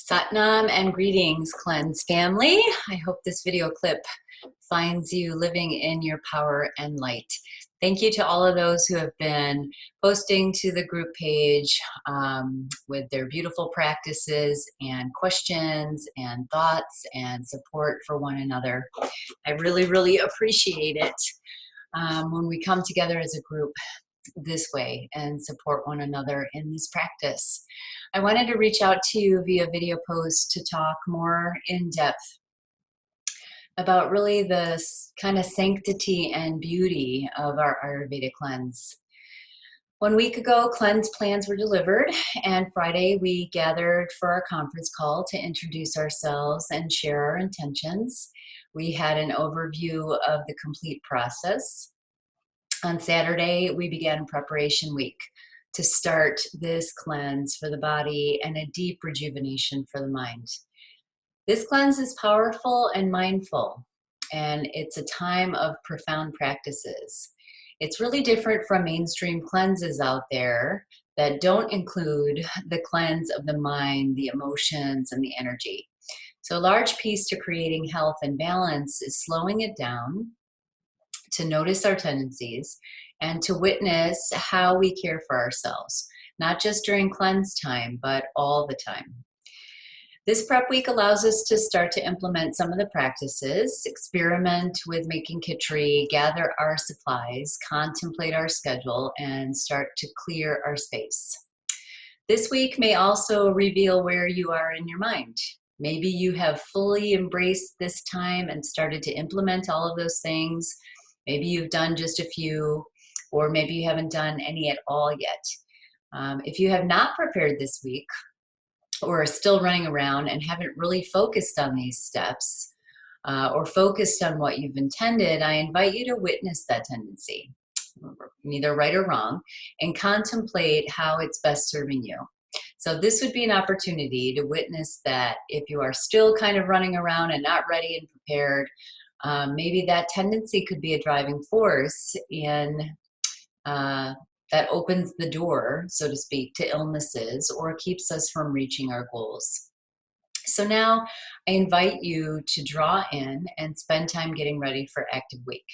Satnam and greetings, Cleanse family. I hope this video clip finds you living in your power and light. Thank you to all of those who have been posting to the group page with their beautiful practices and questions and thoughts and support for one another. I really, really appreciate it when we come together as a group this way and support one another in this practice. I wanted to reach out to you via video post to talk more in depth about really the kind of sanctity and beauty of our Ayurveda cleanse. 1 week ago, cleanse plans were delivered, and Friday we gathered for our conference call to introduce ourselves and share our intentions. We had an overview of the complete process. On Saturday, we began preparation week to start this cleanse for the body and a deep rejuvenation for the mind. This cleanse is powerful and mindful, and it's a time of profound practices. It's really different from mainstream cleanses out there that don't include the cleanse of the mind, the emotions, and the energy. So a large piece to creating health and balance is slowing it down, to notice our tendencies, and to witness how we care for ourselves, not just during cleanse time, but all the time. This prep week allows us to start to implement some of the practices, experiment with making khichdi, gather our supplies, contemplate our schedule, and start to clear our space. This week may also reveal where you are in your mind. Maybe you have fully embraced this time and started to implement all of those things. Maybe you've done just a few, or maybe you haven't done any at all yet. If you have not prepared this week, or are still running around and haven't really focused on these steps, or focused on what you've intended, I invite you to witness that tendency, neither right or wrong, and contemplate how it's best serving you. So this would be an opportunity to witness that if you are still kind of running around and not ready and prepared, maybe that tendency could be a driving force in that opens the door, so to speak, to illnesses or keeps us from reaching our goals. So now I invite you to draw in and spend time getting ready for active week.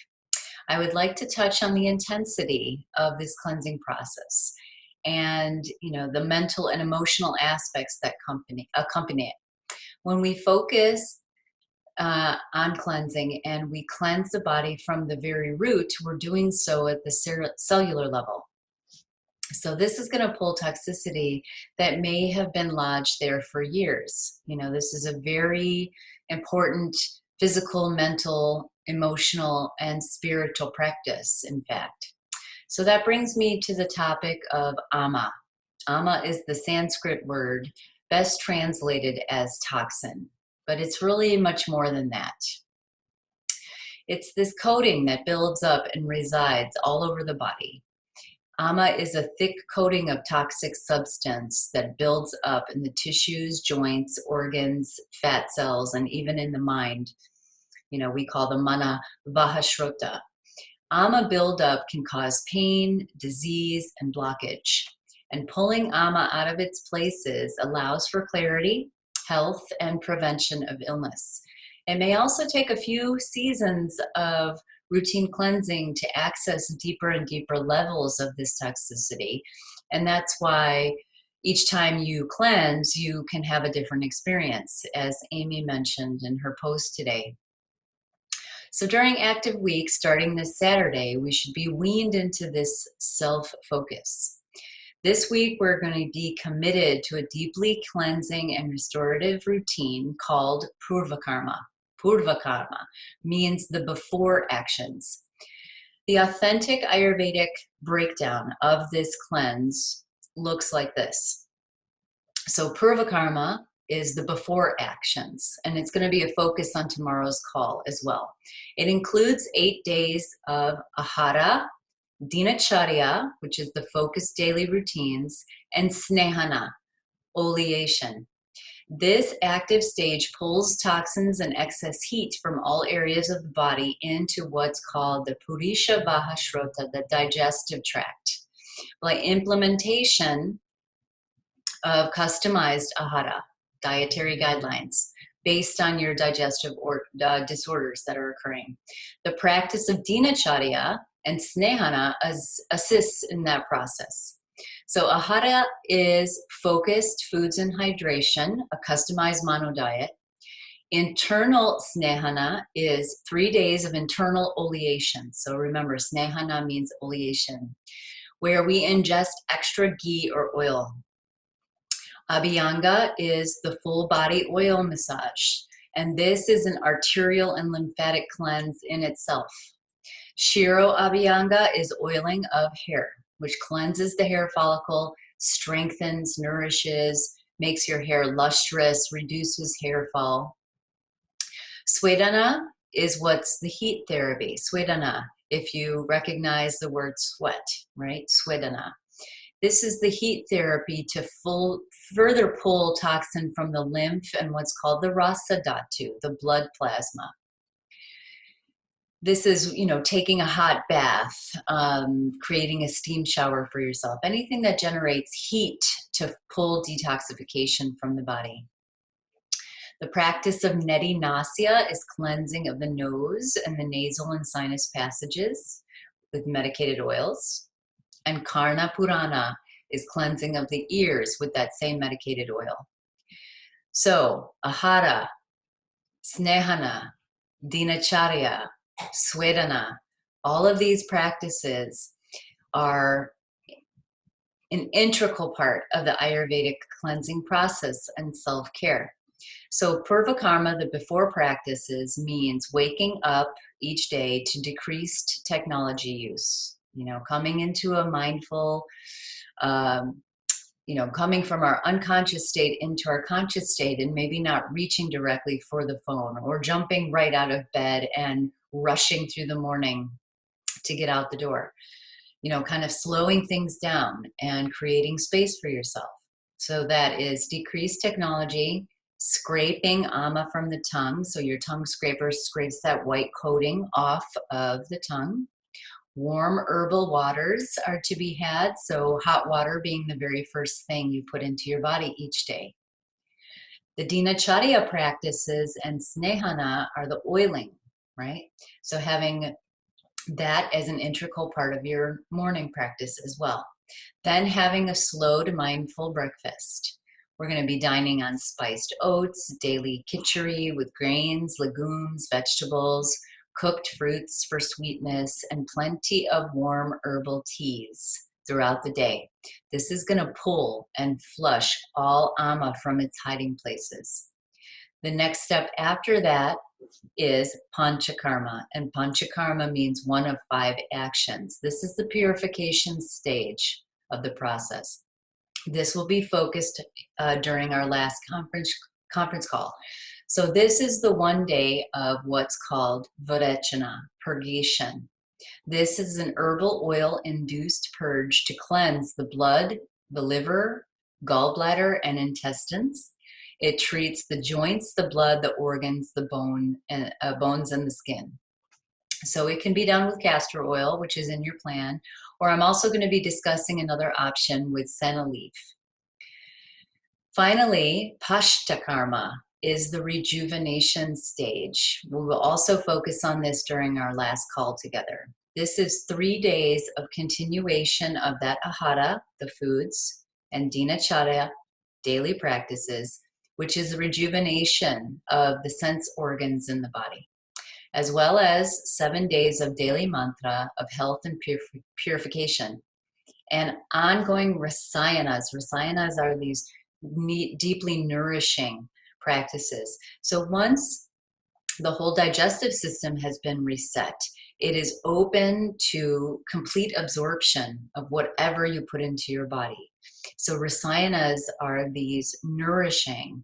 I would like to touch on the intensity of this cleansing process and the mental and emotional aspects that accompany it. When we focus on cleansing and we cleanse the body from the very root, we're doing so at the cellular level. So this is going to pull toxicity that may have been lodged there for years. This is a very important physical, mental, emotional, and spiritual practice, in fact. So that brings me to the topic of ama. Ama is the Sanskrit word best translated as toxin, but it's really much more than that. It's this coating that builds up and resides all over the body. Ama is a thick coating of toxic substance that builds up in the tissues, joints, organs, fat cells, and even in the mind. We call them mana vahashrota. Ama buildup can cause pain, disease, and blockage. And pulling ama out of its places allows for clarity, health, and prevention of illness. It may also take a few seasons of routine cleansing to access deeper and deeper levels of this toxicity. And that's why each time you cleanse, you can have a different experience, as Amy mentioned in her post today. So during active week, starting this Saturday, we should be weaned into this self-focus. This week, we're going to be committed to a deeply cleansing and restorative routine called Purvakarma. Purvakarma means the before actions. The authentic Ayurvedic breakdown of this cleanse looks like this. So Purvakarma is the before actions, and it's going to be a focus on tomorrow's call as well. It includes 8 days of ahara, dinacharya, which is the focused daily routines, and snehana, oleation. This active stage pulls toxins and excess heat from all areas of the body into what's called the Purisha Vahashrota, the digestive tract, by implementation of customized ahara dietary guidelines based on your digestive disorders that are occurring. The practice of dinacharya and snehana assists in that process. So ahara is focused foods and hydration, a customized mono diet. Internal snehana is 3 days of internal oleation. So remember, snehana means oleation, where we ingest extra ghee or oil. Abhyanga is the full body oil massage, and this is an arterial and lymphatic cleanse in itself. Shiro Abhyanga is oiling of hair, which cleanses the hair follicle, strengthens, nourishes, makes your hair lustrous, reduces hair fall. Swedana is what's the heat therapy. Swedana, if you recognize the word sweat, right? Swedana. This is the heat therapy to further pull toxin from the lymph and what's called the rasa dhatu, the blood plasma. This is, taking a hot bath, creating a steam shower for yourself, anything that generates heat to pull detoxification from the body. The practice of neti nasya is cleansing of the nose and the nasal and sinus passages with medicated oils. And Karna Purana is cleansing of the ears with that same medicated oil. So, ahara, snehana, dinacharya, swedana, all of these practices are an integral part of the Ayurvedic cleansing process and self-care. So Purvakarma, the before practices, means waking up each day to decreased technology use. Coming into a mindful, coming from our unconscious state into our conscious state, and maybe not reaching directly for the phone or jumping right out of bed and rushing through the morning to get out the door. Kind of slowing things down and creating space for yourself. So that is decreased technology, scraping ama from the tongue. So your tongue scraper scrapes that white coating off of the tongue. Warm herbal waters are to be had, so hot water being the very first thing you put into your body each day. The dinacharya practices and snehana are the oiling, right? So having that as an integral part of your morning practice as well. Then having a slow to mindful breakfast. We're going to be dining on spiced oats, daily khichdi with grains, legumes, vegetables, cooked fruits for sweetness, and plenty of warm herbal teas throughout the day. This is going to pull and flush all ama from its hiding places. The next step after that is Pashta Karma, and Pashta Karma means 1 of 5 actions. This is the purification stage of the process. This will be focused during our last conference call. So this is the 1 day of what's called Varechana, purgation. This is an herbal oil-induced purge to cleanse the blood, the liver, gallbladder, and intestines. It treats the joints, the blood, the organs, the bones, and the skin. So it can be done with castor oil, which is in your plan, or I'm also going to be discussing another option with senna leaf. Finally, Pashta Karma is the rejuvenation stage. We will also focus on this during our last call together. This is 3 days of continuation of that ahara, the foods, and dinacharya, daily practices, which is the rejuvenation of the sense organs in the body, as well as 7 days of daily mantra of health and purification, and ongoing rasayanas. Rasayanas are these deeply nourishing practices. So once the whole digestive system has been reset, it is open to complete absorption of whatever you put into your body. So rasayanas are these nourishing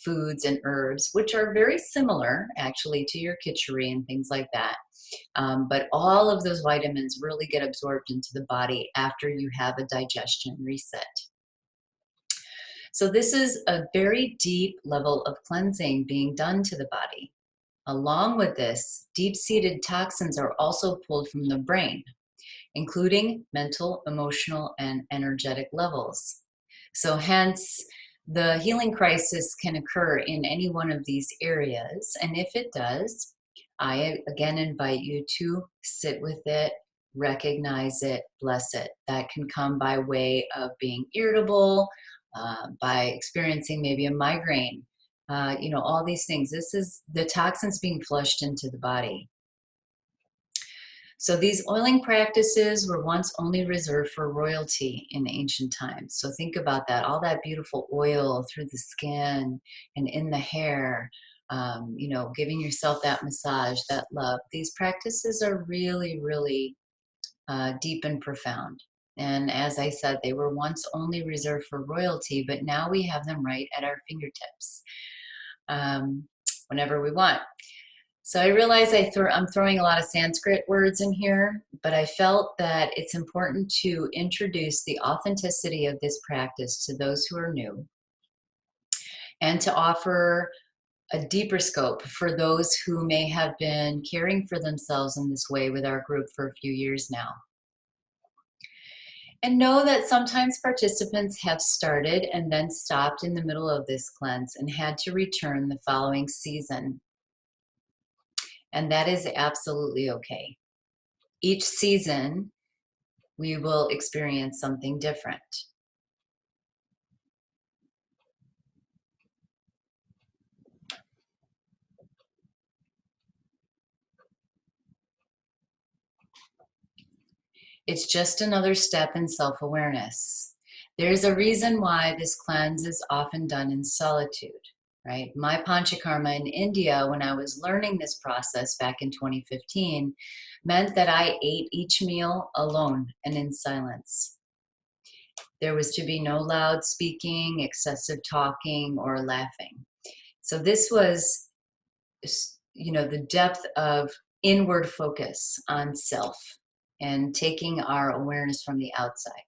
foods and herbs, which are very similar actually to your khichdi and things like that. But all of those vitamins really get absorbed into the body after you have a digestion reset. So this is a very deep level of cleansing being done to the body. Along with this, deep-seated toxins are also pulled from the brain, including mental, emotional, and energetic levels. So hence, The healing crisis can occur in any one of these areas, and if it does, I again invite you to sit with it, recognize it, bless it. That can come by way of being irritable, by experiencing maybe a migraine, all these things. This is the toxins being flushed into the body. So these oiling practices were once only reserved for royalty in ancient times. So think about that, all that beautiful oil through the skin and in the hair, giving yourself that massage, that love. These practices are really, really deep and profound. And as I said, they were once only reserved for royalty, but now we have them right at our fingertips whenever we want. So I realize I'm throwing a lot of Sanskrit words in here, but I felt that it's important to introduce the authenticity of this practice to those who are new and to offer a deeper scope for those who may have been caring for themselves in this way with our group for a few years now. And know that sometimes participants have started and then stopped in the middle of this cleanse and had to return the following season. And that is absolutely okay. Each season, we will experience something different. It's just another step in self-awareness. There's a reason why this cleanse is often done in solitude, right? My Panchakarma in India, when I was learning this process back in 2015, meant that I ate each meal alone and in silence. There was to be no loud speaking, excessive talking, or laughing. So this was, the depth of inward focus on self and taking our awareness from the outside.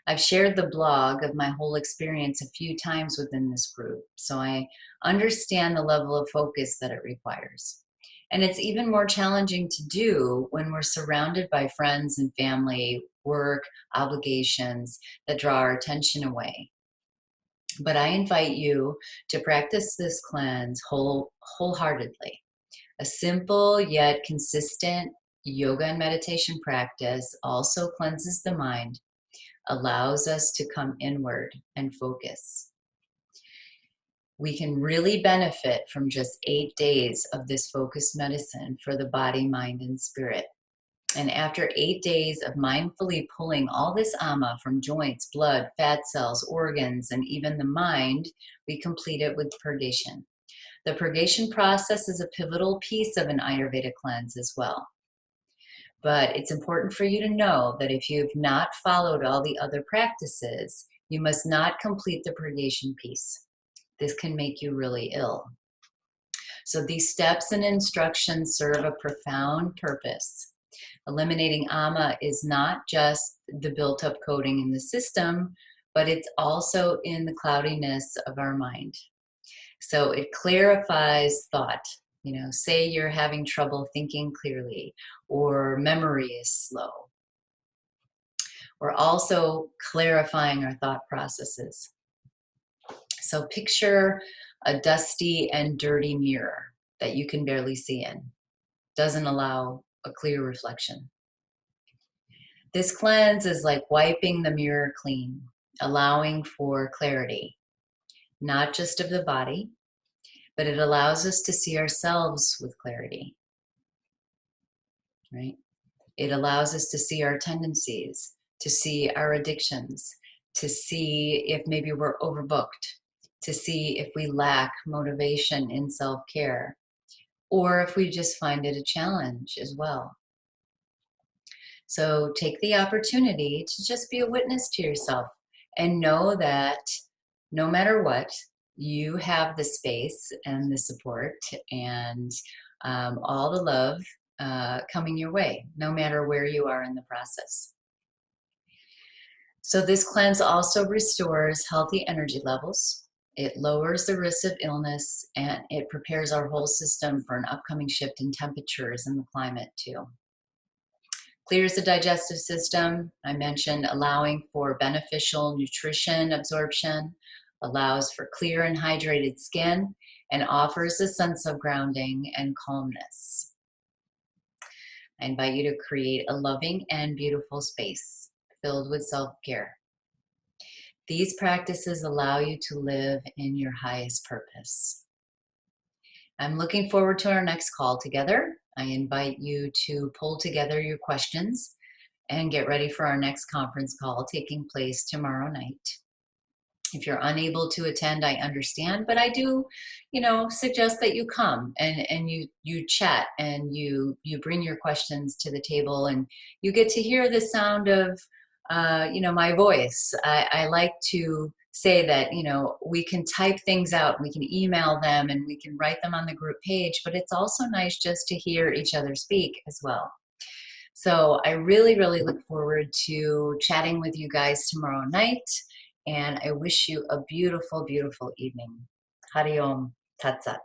I've shared the blog of my whole experience a few times within this group, so I understand the level of focus that it requires. And it's even more challenging to do when we're surrounded by friends and family, work, obligations that draw our attention away. But I invite you to practice this cleanse wholeheartedly. A simple yet consistent yoga and meditation practice also cleanses the mind, allows us to come inward and focus. We can really benefit from just 8 days of this focused medicine for the body, mind, and spirit. And after 8 days of mindfully pulling all this ama from joints, blood, fat cells, organs, and even the mind, we complete it with purgation. The purgation process is a pivotal piece of an Ayurveda cleanse as well. But it's important for you to know that if you've not followed all the other practices, you must not complete the purgation piece. This can make you really ill. So these steps and instructions serve a profound purpose. Eliminating ama is not just the built-up coating in the system, but it's also in the cloudiness of our mind. So it clarifies thought. Say you're having trouble thinking clearly, or memory is slow. We're also clarifying our thought processes. So picture a dusty and dirty mirror that you can barely see in. Doesn't allow a clear reflection. This cleanse is like wiping the mirror clean, allowing for clarity, not just of the body, but it allows us to see ourselves with clarity, right? It allows us to see our tendencies, to see our addictions, to see if maybe we're overbooked, to see if we lack motivation in self-care, or if we just find it a challenge as well. So take the opportunity to just be a witness to yourself and know that no matter what, you have the space and the support and all the love coming your way, no matter where you are in the process. So this cleanse also restores healthy energy levels. It lowers the risk of illness, and it prepares our whole system for an upcoming shift in temperatures and the climate too. Clears the digestive system, I mentioned, allowing for beneficial nutrition absorption, allows for clear and hydrated skin, and offers a sense of grounding and calmness. I invite you to create a loving and beautiful space filled with self-care. These practices allow you to live in your highest purpose. I'm looking forward to our next call together. I invite you to pull together your questions and get ready for our next conference call taking place tomorrow night. If you're unable to attend, I understand, but I do, suggest that you come and you chat and you bring your questions to the table, and you get to hear the sound of, my voice. I like to say that, we can type things out, we can email them, and we can write them on the group page, but it's also nice just to hear each other speak as well. So I really, really look forward to chatting with you guys tomorrow night. And I wish you a beautiful, beautiful evening. Hari Om Tat Sat.